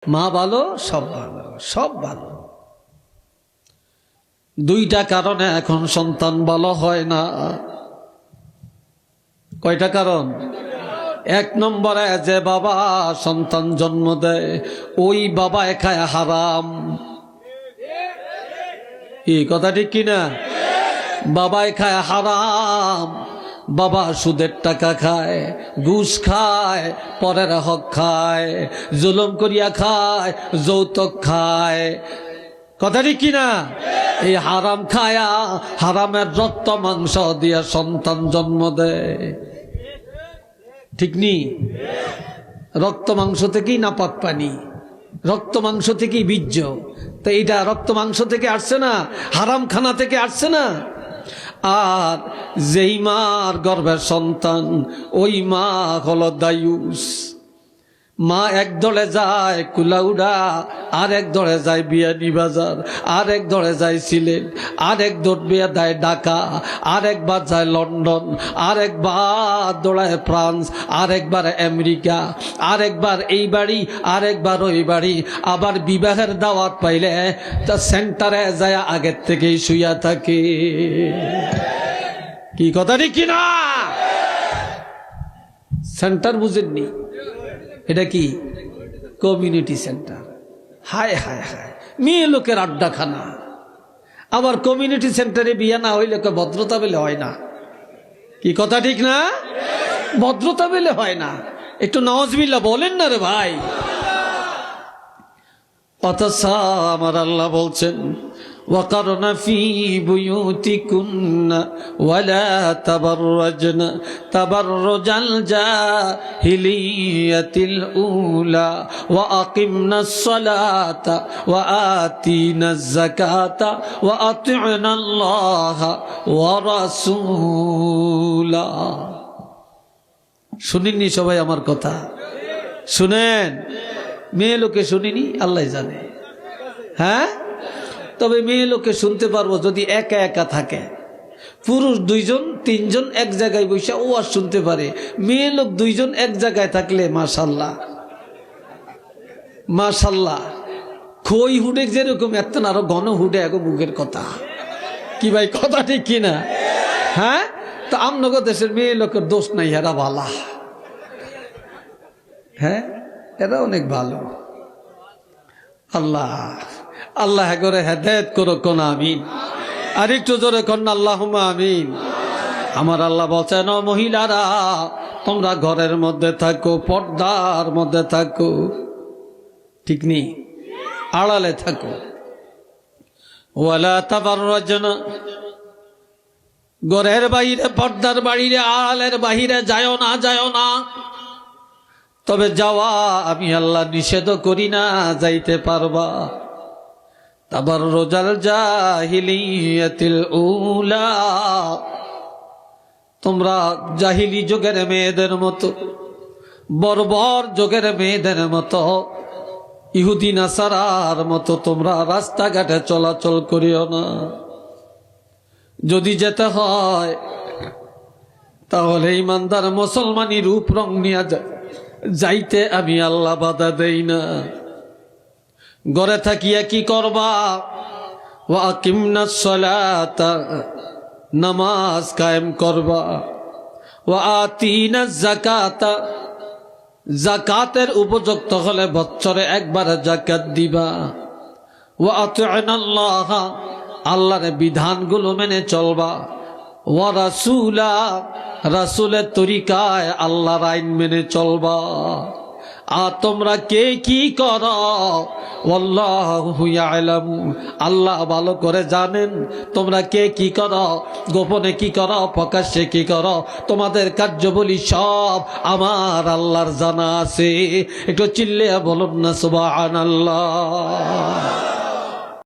মা ভালো, সব ভালো, সব ভালো। দুইটা কারণে এখন সন্তান ভালো হয় না। কয়টা কারণ? এক নম্বরে যে বাবা সন্তান জন্ম দেয় ওই বাবা খায় হারাম। এই কথা ঠিক কিনা? বাবাই খায় হারাম। বাবা সুদের টাকা খায়, ঘুষ খায়, পরের হক খায়, জুলুম করিয়া খায়, যৌতুক খায়। কথা ঠিক কিনা? এই হারাম খায়া হারামের রক্ত মাংস দিয়া সন্তান জন্ম দেয়। ঠিক নি? রক্ত মাংস থেকেই নাপাক পানি, রক্ত মাংস থেকেই বীর্য। তো এইটা রক্ত মাংস থেকে আসছে না, হারাম খানা থেকে আসছে না। আর যেই মার গর্ভের সন্তান ওই মা হলো দায়ুস। মা এক দলে যায় কুলাউড়া, আর এক দলে যায় বিয়ানীবাজার, আর এক দলে যায় সিলেট, আর এক দৌড় বিয়া দেয় ঢাকা, আর একবার যায় লন্ডন, আর একবার দৌড়ায় ফ্রান্স, আর একবার আমেরিকা, আর একবার এই বাড়ি, আর একবার ওই বাড়ি। আবার বিবাহের দাওয়াত পাইলে তা সেন্টারে যায় আগের থেকেই শুইয়া থাকে। কি কথা ঠিক কিনা? সেন্টার বুঝেননি? এটা কি? Community centre. হায় হায় হায়, মেয়ে লোকের আড্ডাখানা। আবার কমিউনিটি সেন্টারে বিয়ে না হইলে ভদ্রতা পেলে হয় না। কি কথা ঠিক না? ভদ্রতা পেলে হয় না। একটু নাউজুবিল্লাহ বলেন না রে ভাই। অথচ আমার আল্লাহ বলছেন وقرن في بيوتكن ولا تبرجن تبرج الجاهلية الأولى وأقمنا الصلاة وآتينا الزكاة وأطعنا الله ورسوله। শুনিনি সবাই আমার কথা? শুনেন, মেয়ে লোকে শুনিনি, আল্লাহ জানে। হ্যাঁ, তবে মেয়ে লোকে শুনতে পারবো যদি একা একা থাকে। পুরুষ দুইজন তিনজন এক জায়গায় বসে ও আর শুনতে পারে। মেয়ে লোক দুইজন এক জায়গায় থাকলে মাশাল্লাহ মাশাল্লাহ, খই হুডে যেরকম এত না আরো ঘন হুডে এক মুখের কথা। কি ভাই কথা ঠিক কিনা? হ্যাঁ, তো আমনগর দেশের মেয়ে লোকের দোষ নাই, এরা ভালা। হ্যাঁ, এরা অনেক ভালো। আল্লাহ আল্লাহ করে হেদায়েত করো কোন আমিন। আর একটু জোরে কোন আল্লাহুম্মা আমিন। আমার আল্লাহ বলছেন, ও মহিলারা তোমরা ঘরের মধ্যে থাকো, পর্দার মধ্যে থাকো। ঠিক নেই? আড়ালে থাকো। ওয়ালা তাবাররাজনা, ঘরের বাইরে পর্দার বাইরে আড়ালের বাইরে যায়ও না, যায়ও না। তবে যাওয়া আমি আল্লাহ নিষেধ করি না, যাইতে পারবা। তাবাররুজাল জাহিলিয়াতিল উলা, তোমরা জাহিলি যুগের মেয়েদের মতো, বর্বর যুগের মেয়েদের মতো, ইহুদি নাসারার মতো তোমরা রাস্তাঘাটে চলাচল করিও না। যদি যেতে হয় তাহলে ইমানদার মুসলমানি রূপ রং নিয়ে যাইতে আমি আল্লাহ বাধা দেই না। ঘরে থাকিয়া কি করবা? ওয়া আকিমনাস সালাতা, নামাজ কায়েম করবা। ওয়া আতিনাজ যাকাতা, যাকাতের উপযুক্ত হলে বছরে একবার যাকাত দিবা। ওয়া আতিনাল্লাহ, আল্লাহর বিধানগুলো মেনে চলবা। ওয়া রাসূলা, রাসূলের তরিকায় আল্লাহর আইন মেনে চলবা। আর তোমরা কে কি করো আল্লাহু ইয়ালামু, আল্লাহ ভালো করে জানেন। তোমরা কে কি করো, গোপনে কি করো, প্রকাশ্যে কি করো, তোমাদের কার্যবলী সব আমার আল্লাহর জানা আছে। একটু চিল্লিয়া বলুন না সুবহানাল্লাহ।